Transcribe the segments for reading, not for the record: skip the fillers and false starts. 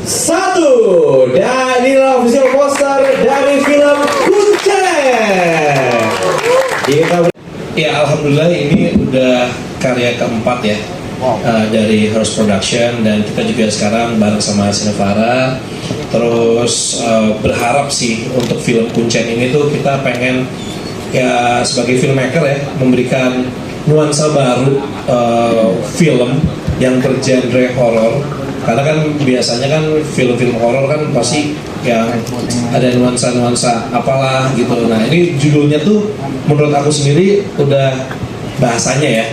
Satu. Dan inilah official poster dari film Kuncen. Ya, alhamdulillah ini udah karya keempat ya. Dari Hearst Production, dan kita juga sekarang bareng sama Cinevara. Terus berharap sih untuk film Kuncen ini tuh kita pengen ya sebagai filmmaker ya memberikan nuansa baru film yang bergenre horor, karena kan biasanya kan film-film horor kan pasti yang ada nuansa-nuansa apalah gitu. Nah ini judulnya tuh menurut aku sendiri udah bahasanya ya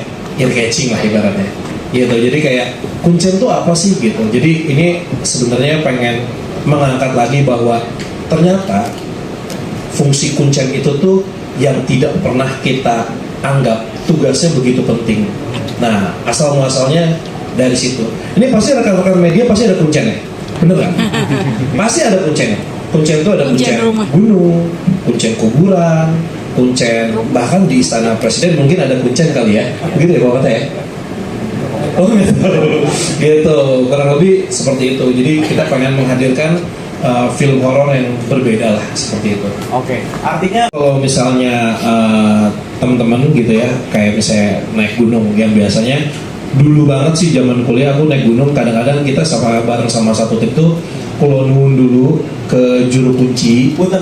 ear catching lah ibaratnya gitu. Jadi kayak Kuncen tuh apa sih gitu. Jadi ini sebenarnya pengen mengangkat lagi bahwa ternyata fungsi Kuncen itu tuh yang tidak pernah kita anggap tugasnya begitu penting. Nah asal muasalnya dari situ. Ini pasti rekan-rekan media pasti ada Kuncennya, bener kan? Pasti ada Kuncennya. Kuncen itu ada Kuncen gunung, Kuncen kuburan, Kuncen bahkan di Istana Presiden mungkin ada Kuncen kali ya, begitu ya kalau kata ya. Oh gitu, kurang lebih seperti itu. Jadi kita pengen menghadirkan film horor yang berbeda lah seperti itu. Oke. Artinya kalau misalnya teman-teman gitu ya, kayak misalnya naik gunung yang biasanya dulu banget sih zaman kuliah aku naik gunung, kadang-kadang kita sama bareng sama satu tim tuh kulo nuwun dulu ke juru kunci, punten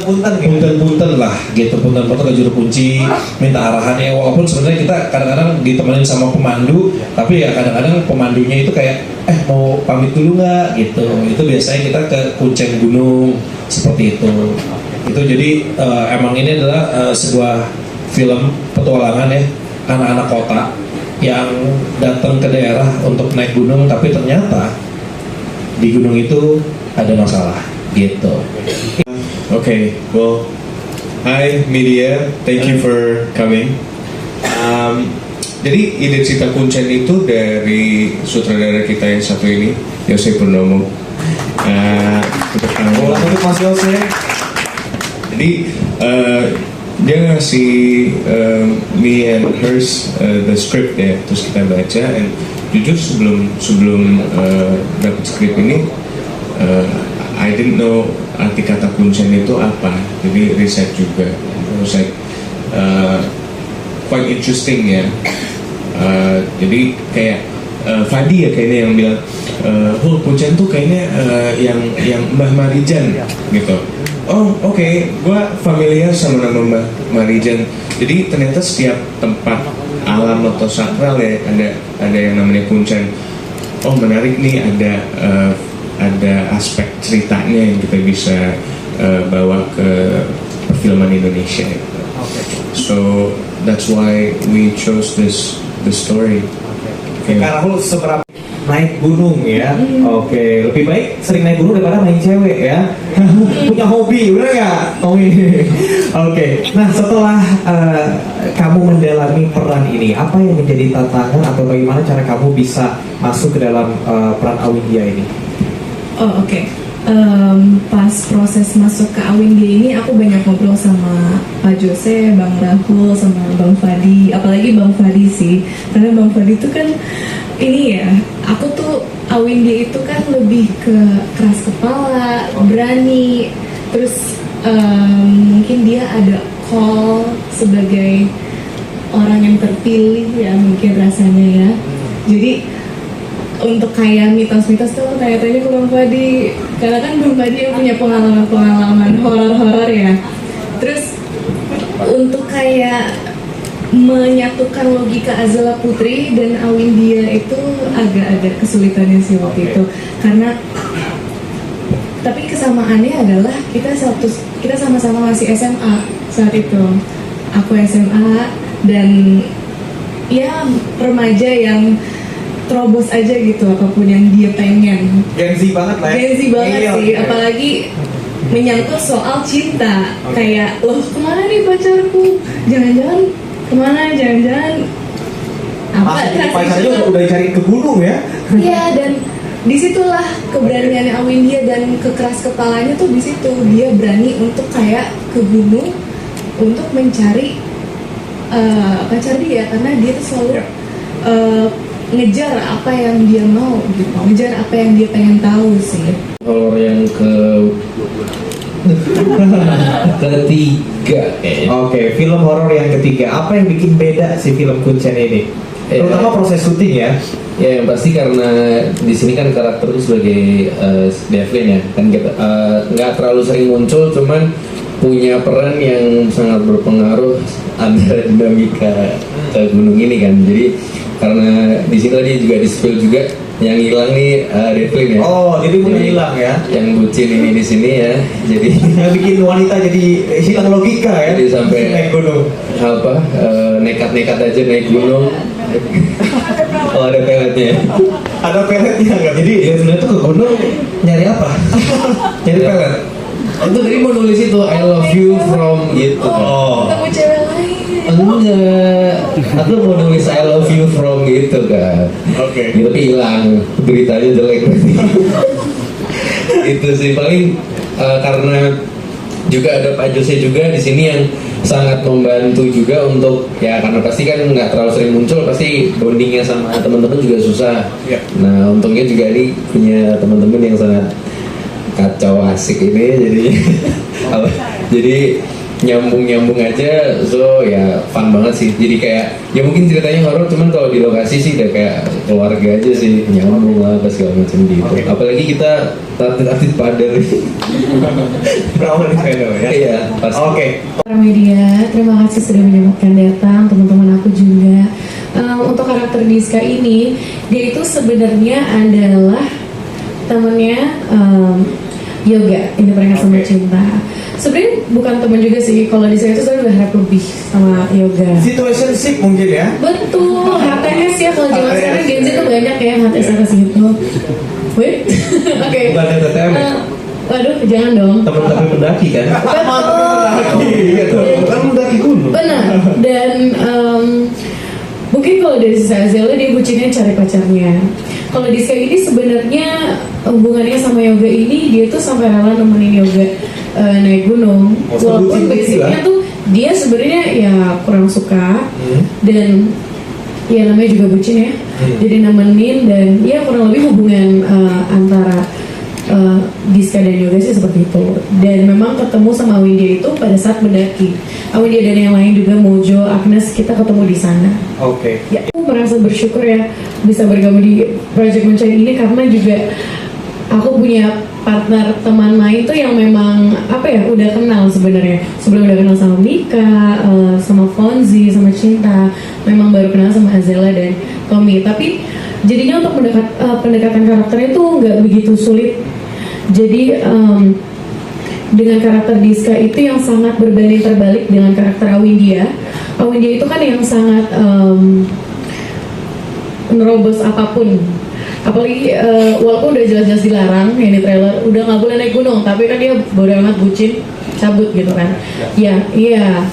lah gitu, punten ke juru kunci minta arahannya, walaupun sebenarnya kita kadang-kadang ditemenin sama pemandu, tapi ya kadang-kadang pemandunya itu kayak mau pamit dulu nggak gitu. Itu biasanya kita ke Kuncen gunung seperti itu. Jadi emang ini adalah sebuah film petualangan ya anak-anak kota yang datang ke daerah untuk naik gunung, tapi ternyata di gunung itu ada masalah gitu. Okay, well, hi media, thank you for coming. Jadi ide cerita Kuncen itu dari sutradara kita yang satu ini, Yose Purnomo. untuk Mas Yose. Jadi dia ngasih me and hers the script ya, terus kita baca, and jujur sebelum dapat script ini I didn't know arti kata Kuncen itu apa, jadi riset juga. Terus quite interesting ya. Jadi kayak Fadi ya kayaknya yang bilang, Kuncen tuh kayaknya yang Mbah Marijan gitu. Oh oke, gue familiar sama nama Mbah Marijan. Jadi ternyata setiap tempat alam atau sakral ya ada yang namanya Kuncen. Oh menarik nih, ada aspek ceritanya yang kita bisa bawa ke perfilman Indonesia. So that's why we chose this story. Karena lu seberapa naik gunung ya. Oke, lebih baik sering naik gunung daripada main cewek ya. Punya hobi, bener nggak, Tommy? Oke, nah setelah kamu mendalami peran ini, apa yang menjadi tantangan atau bagaimana cara kamu bisa masuk ke dalam peran Awindya ini? Oh oke. Pas proses masuk ke Awindya ini aku banyak ngobrol sama Pak Jose, Bang Rahul, sama Bang Fadi. Apalagi Bang Fadi sih, karena Bang Fadi itu kan ini ya, aku tuh Awindya itu kan lebih ke keras kepala, berani. Terus mungkin dia ada call sebagai orang yang terpilih ya, mungkin rasanya ya. Jadi untuk kayak mitos-mitos tuh kayak tanya ke Bang Fadi, karena kan Bang Fadi yang punya pengalaman horor-horor ya. Terus untuk kayak menyatukan logika Azala Putri dan Awindya itu agak-agak kesulitannya sih waktu itu, karena tapi kesamaannya adalah kita sama-sama masih SMA saat itu. Aku SMA dan ya remaja yang terobos aja gitu apapun yang dia pengen. Gen Z banget lah ya. Gen Z banget sih, apalagi menyangkut soal cinta. Kayak, loh kemana nih pacarku? Jangan-jangan kemana? Jangan-jangan apa? Pacarnya udah cari ke gunung ya? Iya, dan disitulah keberaniannya Awindya dan kekeras kepalanya tuh di situ. Dia berani untuk kayak ke gunung untuk mencari pacar dia, karena dia tuh selalu ngejar apa yang dia mau gitu, ngejar apa yang dia pengen tahu sih. Horor yang ketiga kayaknya. Oke, film horor yang ketiga. Apa yang bikin beda si film Kuncen ini? Terutama proses syuting ya. Ya yang pasti karena di sini kan karakter itu sebagai Devlin ya, kan kita nggak terlalu sering muncul, cuman punya peran yang sangat berpengaruh antara dinamika gunung ini kan. Jadi karena di sini tadi juga di spill juga yang hilang nih Devlin ya. Oh, jadi udah hilang ya. Yang bucin ini di sini ya. Jadi Yang bikin wanita jadi hilang logika ya. Jadi sampai naik gunung. apa nekat-nekat aja naik gunung. Oh ada peletnya. Ada peletnya nggak? Jadi Dia sebenarnya tuh ke gunung nyari apa? jadi pelet. Itu tadi mau nulis itu I love you from gitu. Oh. Ketemu cewek lain. Enggak, aku mau nulis I love you from gitu kan. Oke. Ya, tapi hilang, beritanya jelek berarti. Itu sih paling karena juga ada Pak Jose juga di sini yang sangat membantu juga untuk ya karena pasti kan nggak terlalu sering muncul, pasti bondingnya sama teman-teman juga susah. Ya. Nah untungnya juga ini punya teman-teman yang sangat kacau asik ini jadi nyambung aja, so ya fun banget sih. Jadi kayak ya mungkin ceritanya horor, cuman kalau di lokasi sih udah kayak keluarga aja sih, nyambung lah apa segala macam gitu. Oke. Apalagi kita atlet padel. Berawal di channel ya. Iya pasti. Oke. Media, terima kasih sudah menyempatkan datang, teman-teman aku juga. Untuk karakter Diska ini, dia itu sebenarnya adalah temennya Yoga, ini mereka sama cinta. Sebenarnya bukan teman juga sih, kalau di saya itu saya udah harap lebih sama Yoga. Situationship mungkin ya. Betul, HTS ya, kalau zaman HTS, sekarang Gen Z ya. tuh banyak ya HTS gitu. Wait, oke. Bukan TTM ya? Waduh, jangan dong. Teman tapi pendaki kan. Betul. Iya tuh. Kan pendaki gunung. Benar. Dan mungkin kalau dari sisi Azela dia bucinnya cari pacarnya. Kalau Diska ini sebenarnya hubungannya sama Yoga ini dia tuh sampai rela nemenin Yoga naik gunung. Oh, Walaupun sebutin basicnya juga. tuh dia sebenarnya ya kurang suka dan ya namanya juga bucin ya. Jadi nemenin dan ya kurang lebih hubungan antara Diska dan Yoga sih seperti itu. Dan memang ketemu sama Windia itu pada saat mendaki. Windia dan yang lain juga Mojo, Agnes, kita ketemu di sana. Oke. Ya, aku merasa bersyukur ya bisa bergabung di Project Mencari ini karena juga aku punya partner teman main tuh yang memang apa ya udah kenal sebenarnya. Sebelum udah kenal sama Mika, sama Fonzi, sama Cinta, memang baru kenal sama Azela dan Tommy. Tapi jadinya untuk pendekatan karakternya tuh nggak begitu sulit. Jadi dengan karakter Diska itu yang sangat berbanding terbalik dengan karakter Awindia. Awindia itu kan yang sangat nerobos apapun. Apalagi walaupun udah jelas-jelas dilarang ya di trailer, udah nggak boleh naik gunung, tapi kan dia bodo amat bucin, cabut gitu kan. Ya, iya.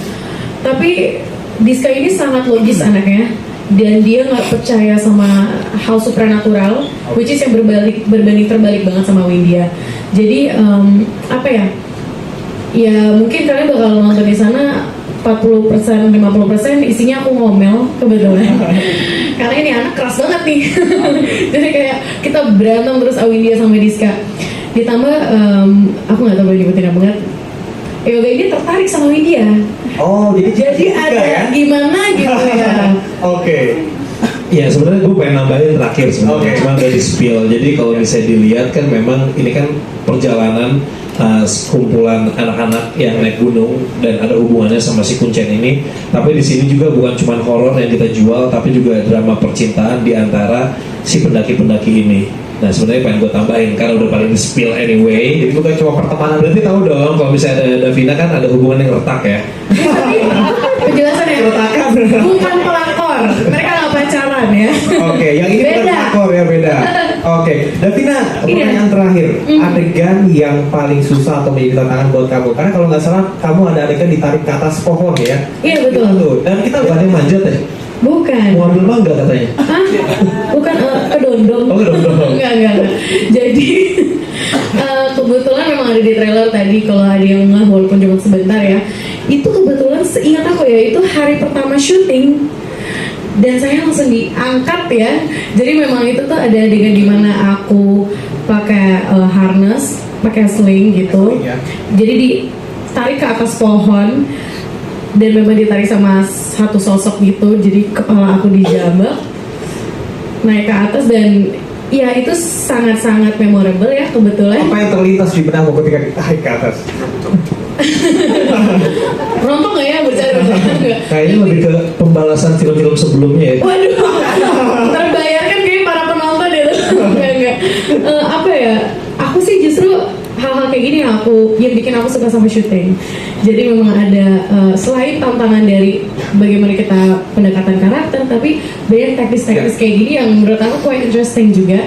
Tapi Diska ini sangat logis anaknya dan dia nggak percaya sama hal supranatural, which is yang berbanding terbalik banget sama Windia. Jadi apa ya? Ya mungkin kalian bakal nonton di sana 40%, 50% isinya aku ngomel kebetulan. Karena ini anak keras banget nih. Jadi kayak kita berantem terus Awindia sama Diska. Ditambah aku nggak tahu boleh nyebutin apa enggak. Yoga ini tertarik sama Windia. Oh, Jadi ada ya? gimana gitu ya. Oke. Ya sebenarnya gue pengen nambahin terakhir sebenarnya, Oke. cuma dari spill. Jadi kalau misalnya dilihat kan memang ini kan perjalanan kumpulan anak-anak yang naik gunung dan ada hubungannya sama si Kuncen ini. Tapi di sini juga bukan cuma horor yang kita jual, tapi juga drama percintaan di antara si pendaki-pendaki ini. Nah sebenarnya pengen gue tambahin karena udah paling spill anyway. Jadi bukan cuma pertemanan, berarti tahu dong kalau misalnya ada Davina kan ada hubungan yang retak ya. Penjelasan ya. Bukan pelakor. Mereka nggak pacaran ya. Oke, yang ini bukan Beda. pelakor ya, beda. Oke, Davina, pertanyaan terakhir. Adegan yang paling susah atau menjadi tantangan buat kamu? Karena kalau nggak salah, kamu ada adegan ditarik ke atas pohon ya? Iya betul. Tuh, dan kita Bukan yang manjat ya? Bukan. Mau ambil mangga katanya. Hah? Bukan kedondong. Oh, kedondong. Enggak. Jadi kebetulan memang ada di trailer tadi kalau ada yang nggak walaupun cuma sebentar ya. Itu kebetulan seingat aku ya itu hari pertama syuting. dan saya langsung diangkat ya. Jadi memang itu tuh ada adegan dimana aku pakai harness, pakai sling gitu. Jadi ditarik ke atas pohon dan memang ditarik sama satu sosok gitu. Jadi kepala aku dijambak naik ke atas dan ya itu sangat-sangat memorable ya kebetulan. Apa yang terlintas di benakmu ketika ditarik ke atas? Rontok nggak ya bercanda? Kayaknya lebih ke pembalasan film-film sebelumnya ya. Waduh, terbayarkan kayak para penonton itu. Enggak. Apa ya? Aku sih justru hal-hal kayak gini yang bikin aku suka sama syuting. Jadi memang ada selain tantangan dari bagaimana kita pendekatan karakter, tapi banyak teknis-teknis kayak gini yang menurut aku quite interesting juga.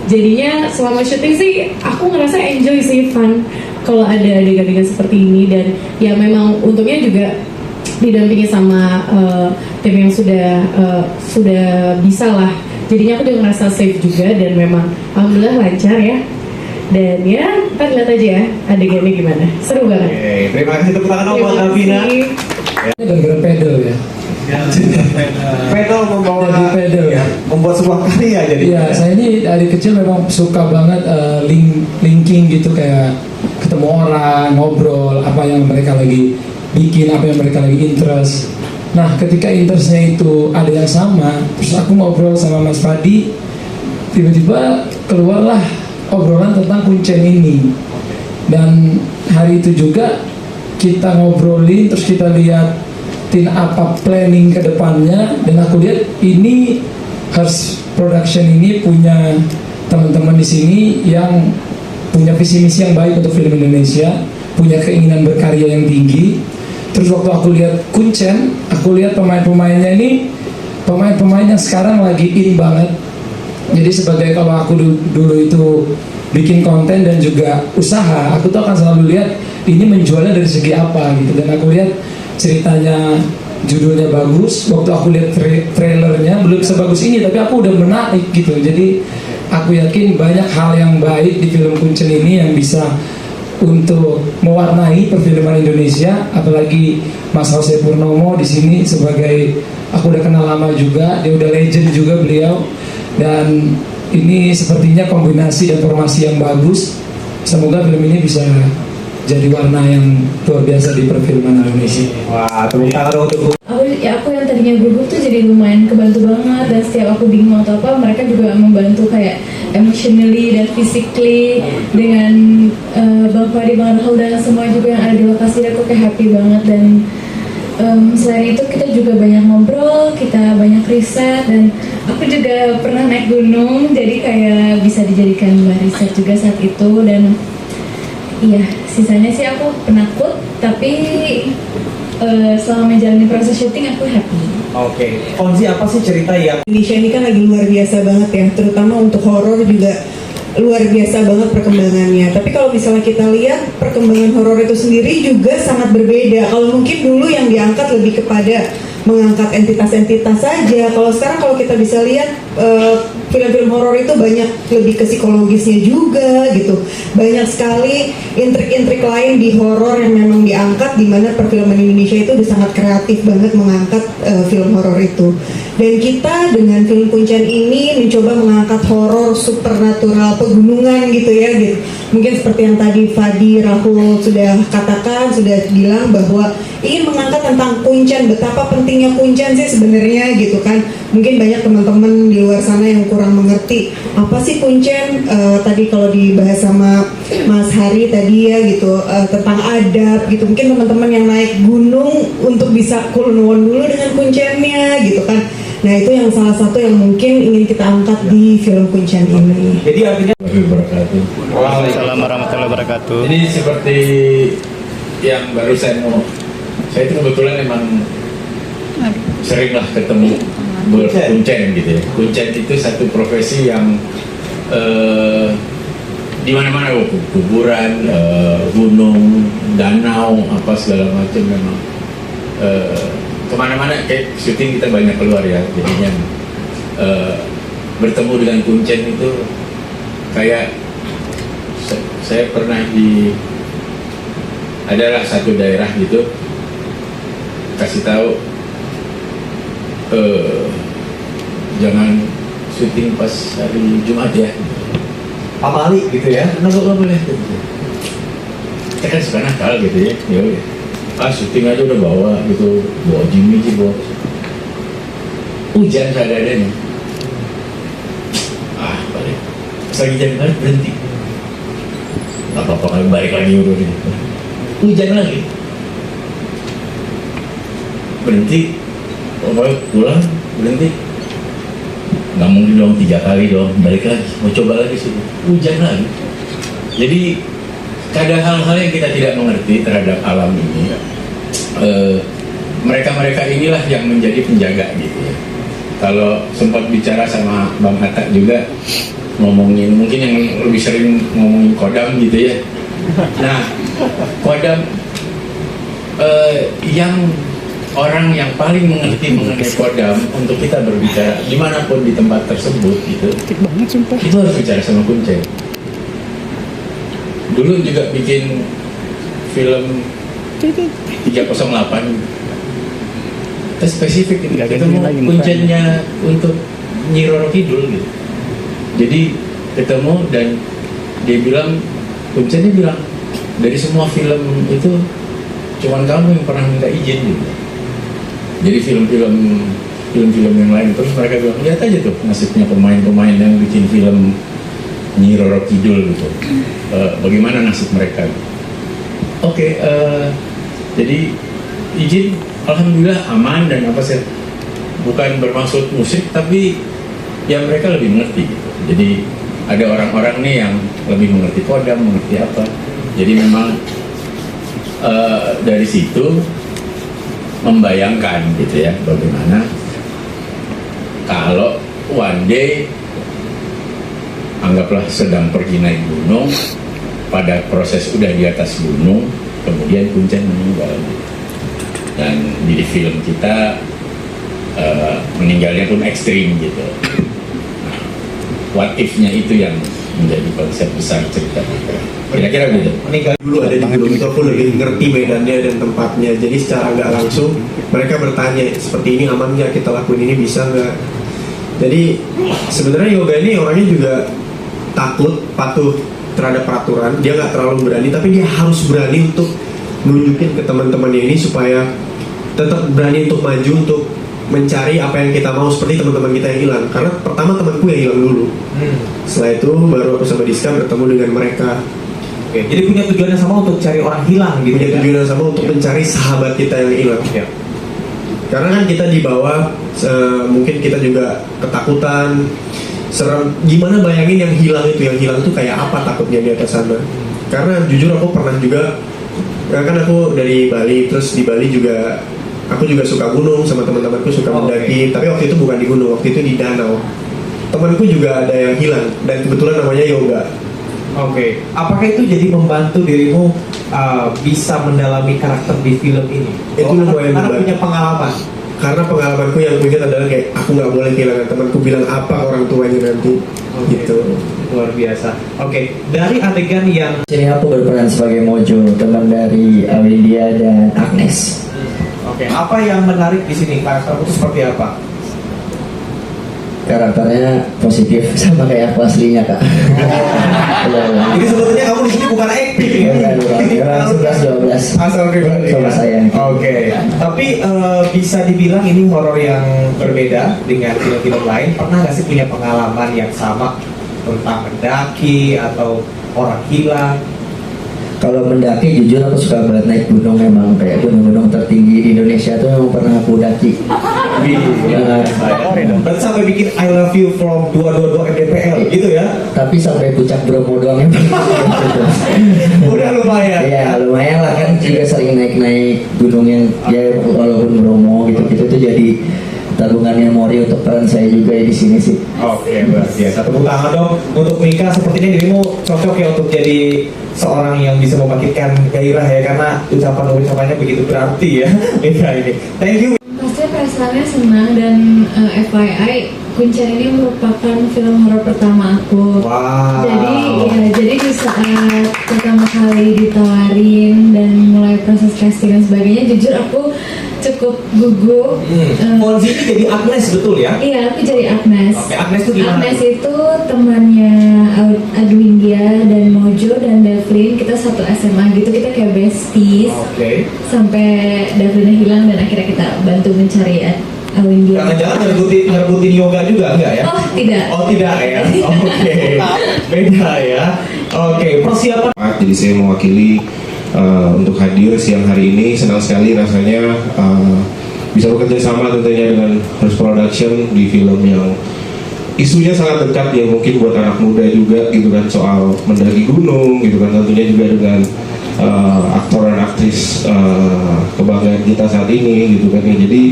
Jadinya selama syuting sih aku ngerasa enjoy sih, fun kalau ada adegan-adegan seperti ini. Dan ya memang untungnya juga didampingi sama tim yang sudah bisa lah. Jadinya aku juga ngerasa safe juga dan memang alhamdulillah lancar ya. Dan ya kita lihat aja ya adegannya gimana. Seru banget. Oke, terima kasih tepuk tangan buat Davina. Gara-gara pedal ya. Pedal membawa Jadi pedal. ya, membuat sebuah karya jadi. Iya, saya ini dari kecil memang suka banget linking gitu, kayak ketemu orang, ngobrol, apa yang mereka lagi bikin, apa yang mereka lagi interest. Nah, ketika interestnya itu ada yang sama, terus aku ngobrol sama Mas Fadi, tiba-tiba keluarlah obrolan tentang kuncen ini. Dan hari itu juga kita ngobrolin, terus kita lihat apa planning ke depannya, dan aku lihat ini Hearst Production ini punya teman-teman di sini yang punya visi misi yang baik untuk film Indonesia, punya keinginan berkarya yang tinggi. Terus waktu aku lihat Kuncen, aku lihat pemain-pemainnya ini pemain-pemain yang sekarang lagi in banget. Jadi sebagai kalau aku dulu itu bikin konten dan juga usaha, aku tuh akan selalu lihat ini menjualnya dari segi apa gitu. Dan aku lihat ceritanya, judulnya bagus. Waktu aku lihat trailernya belum sebagus ini, tapi aku udah menarik gitu. Jadi aku yakin banyak hal yang baik di film Kuncen ini yang bisa untuk mewarnai perfilman Indonesia. Apalagi Mas Jose Purnomo di sini sebagai, aku udah kenal lama juga, dia udah legend juga beliau. Dan ini sepertinya kombinasi dan formasi yang bagus. Semoga film ini bisa jadi warna yang luar biasa di perfilman Indonesia. Wah, tepuk tangan untuk Aku yang tadinya gugup tuh jadi lumayan kebantu banget. Dan setiap aku bingung atau apa, mereka juga membantu kayak emotionally dan physically. Dengan Bang Fadi, Bang Rahul dan semua juga yang ada di lokasi, aku kayak happy banget. Dan selain itu kita juga banyak ngobrol, kita banyak riset, dan aku juga pernah naik gunung, jadi kayak bisa dijadikan bahan riset juga saat itu. Dan iya, sisanya sih aku penakut, tapi selama menjalani proses syuting aku happy. Oke, Fonzi, apa sih cerita yang Indonesia ini kan lagi luar biasa banget ya, terutama untuk horor juga luar biasa banget perkembangannya. Tapi kalau misalnya kita lihat perkembangan horor itu sendiri juga sangat berbeda. Kalau mungkin dulu yang diangkat lebih kepada mengangkat entitas-entitas saja. Kalau sekarang kalau kita bisa lihat film-film horor itu banyak lebih ke psikologisnya juga gitu. Banyak sekali intrik-intrik lain di horor yang memang diangkat, di mana perfilman Indonesia itu udah sangat kreatif banget mengangkat film horor itu. Dan kita dengan film Kuncen ini mencoba mengangkat horor supernatural pegunungan gitu ya gitu. Mungkin seperti yang tadi Fadi, Rahul sudah katakan, sudah bilang bahwa ingin mengangkat tentang Kuncen, betapa pentingnya Kuncen sih sebenarnya gitu kan. Mungkin banyak teman-teman di luar sana yang kurang mengerti apa sih Kuncen. Tadi kalau dibahas sama Mas Hari tadi ya gitu, tentang adab gitu. Mungkin teman-teman yang naik gunung untuk bisa kulonwon dulu dengan Kuncennya gitu kan. Nah itu yang salah satu yang mungkin ingin kita angkat di film Kuncen ini. jadi artinya Waalaikumsalam warahmatullahi wabarakatuh. Jadi seperti yang baru saya ngomong, saya itu kebetulan emang sering lah ketemu berkuncen gitu ya. Kuncen itu satu profesi yang di mana-mana, kuburan, gunung, danau, apa segala macam memang kemana-mana. Kayak syuting kita banyak keluar ya, jadinya bertemu dengan Kuncen itu kayak saya pernah adalah satu daerah gitu, kasih tahu jangan syuting pas hari Jumat ya. Pamali gitu ya. Nggak boleh. Kita kan suka nakal gitu ya. Ya udah. Syuting aja udah bawa gitu, bawa Jimmy sih bawa. Hujan seadanya. Balik. Pas lagi jam balik berhenti. Nggak apa-apa kali balik lagi udah. Hujan lagi. Berhenti. Pulang berhenti. Nggak mungkin dong 3 kali dong, balik lagi, mau coba lagi sih, hujan lagi. Jadi ada hal-hal yang kita tidak mengerti terhadap alam ini. Mereka-mereka inilah yang menjadi penjaga gitu ya. Kalau sempat bicara sama Bang Hatta juga ngomongin, mungkin yang lebih sering ngomongin kodam gitu ya. Nah, kodam yang orang yang paling mengerti mengenai kodam untuk kita berbicara dimanapun di tempat tersebut gitu, itu harus bicara sama Kuncen. Dulu juga bikin film 308, kita spesifik itu ketemu Kuncennya untuk Nyi Roro Kidul gitu. Jadi ketemu dan dia bilang, Kuncennya bilang, dari semua film itu cuman kamu yang pernah minta izin gitu. Jadi film-film yang lain, terus mereka bilang, lihat aja tuh nasibnya pemain-pemain yang bikin film Nyi Roro Kidul gitu, bagaimana nasib mereka gitu. Oke, jadi izin alhamdulillah aman dan apa sih, bukan bermaksud musik tapi ya mereka lebih mengerti gitu. Jadi ada orang-orang nih yang lebih mengerti kodam, mengerti apa, jadi memang dari situ membayangkan gitu ya, bagaimana kalau one day anggaplah sedang pergi naik gunung, pada proses udah di atas gunung kemudian Kuncen meninggal, dan di film kita meninggalnya pun ekstrim gitu. Nah, what if-nya itu yang menjadi konsep besar cerita kita. Kira-kira gitu. Meninggal Dulu ada di gunung itu aku lebih ngerti medannya dan tempatnya, jadi secara nggak langsung mereka bertanya seperti ini aman nggak, kita lakuin ini bisa nggak. Jadi sebenarnya Yoga ini orangnya juga takut, patuh terhadap peraturan, dia nggak terlalu berani, tapi dia harus berani untuk nunjukin ke teman-temannya ini supaya tetap berani untuk maju, untuk mencari apa yang kita mau, seperti teman-teman kita yang hilang. Karena pertama temanku yang hilang dulu, setelah itu baru aku sama Diska bertemu dengan mereka. Oke, jadi punya tujuan yang sama untuk cari orang hilang gitu. Punya ya? tujuan yang sama untuk mencari sahabat kita yang hilang. Ya. Karena kan kita di bawah, mungkin kita juga ketakutan, serem. Gimana bayangin yang hilang itu kayak apa takutnya di atas sana. Karena jujur aku pernah juga, kan aku dari Bali, terus di Bali juga aku juga suka gunung, sama teman-temanku suka mendaki. Tapi waktu itu bukan di gunung, waktu itu di danau. Temanku juga ada yang hilang dan kebetulan namanya Yoga. Oke, apakah itu jadi membantu dirimu bisa mendalami karakter di film ini? Itu lumayan karena membantu. punya pengalaman. Karena pengalamanku yang ingat adalah kayak aku nggak boleh kehilangan temanku, bilang apa orang tuanya nanti. Gitu. Luar biasa. Oke, dari adegan yang Sini aku berperan sebagai Mojo, teman dari Awindia dan Agnes. Oke, apa yang menarik di sini? Karaktermu itu seperti apa? Karakternya positif sama kayak aku aslinya, Kak. Jadi sebetulnya kamu di sini bukan acting ya? Bukan, 11-12 Asal pribadi. sama saya. Oke, tapi bisa dibilang ini horor yang berbeda dengan film-film lain. Pernah nggak sih punya pengalaman yang sama tentang mendaki atau orang hilang? Kalau mendaki jujur aku suka banget naik gunung, memang kayak gunung-gunung tertinggi di Indonesia tuh memang pernah aku daki. Berarti sampai bikin I love you from 222 MDPL gitu ya? Tapi sampai puncak Bromo doang yang Udah lumayan. ya lumayan lah, kan juga sering naik-naik gunung yang ya walaupun Bromo gitu-gitu tuh jadi tabungan memori untuk peran saya juga di sini sih. Oke, luar biasa. Tepuk tangan dong untuk Mika. Sepertinya dirimu cocok ya untuk jadi seorang yang bisa membangkitkan gairah ya, karena ucapannya begitu berarti ya Mika ini. Thank you. Pasti perasaannya senang, dan FYI Kuncen ini merupakan film horor pertama aku. Wow. Jadi di saat pertama kali ditawarin dan mulai proses casting dan sebagainya, jujur aku cukup gugup. Fonzi ini jadi Agnes betul ya? Iya, aku jadi Agnes. Oke, Agnes itu gimana? Agnes itu temannya Adwindia dan Mojo dan Devlin. Kita satu SMA gitu, kita kayak besties. Oke. Sampai Devlinnya hilang dan akhirnya kita bantu mencari Awindia. Jangan-jangan ngerebutin yoga juga enggak ya? Oh, tidak. Oh tidak ya? Oke. Beda ya? Oke, persiapan. Jadi saya mewakili untuk hadir siang hari ini. Senang sekali rasanya bisa bekerja sama tentunya dengan First Production di film yang isunya sangat dekat ya, mungkin buat anak muda juga gitu kan, soal mendaki gunung gitu kan, tentunya juga dengan aktor dan aktris kebanggaan kita saat ini gitu kan ya. Jadi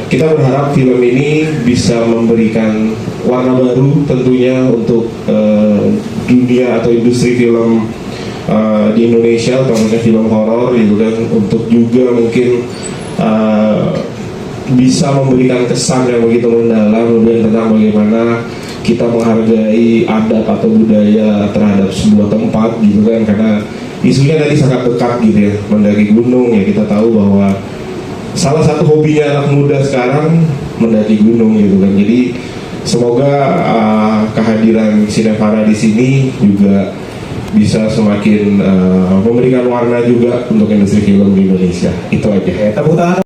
kita berharap film ini bisa memberikan warna baru tentunya untuk dunia atau industri film di Indonesia, terutama film horor gitu kan, untuk juga mungkin bisa memberikan kesan yang begitu mendalam tentang bagaimana kita menghargai adat atau budaya terhadap sebuah tempat gitu kan, karena isunya tadi sangat dekat gitu ya, mendaki gunung ya. Kita tahu bahwa salah satu hobinya anak muda sekarang mendaki gunung gitu kan. Jadi semoga kehadiran Cinefara di sini juga bisa semakin memberikan warna juga untuk industri film di Indonesia. Itu aja. Tepuk tangan.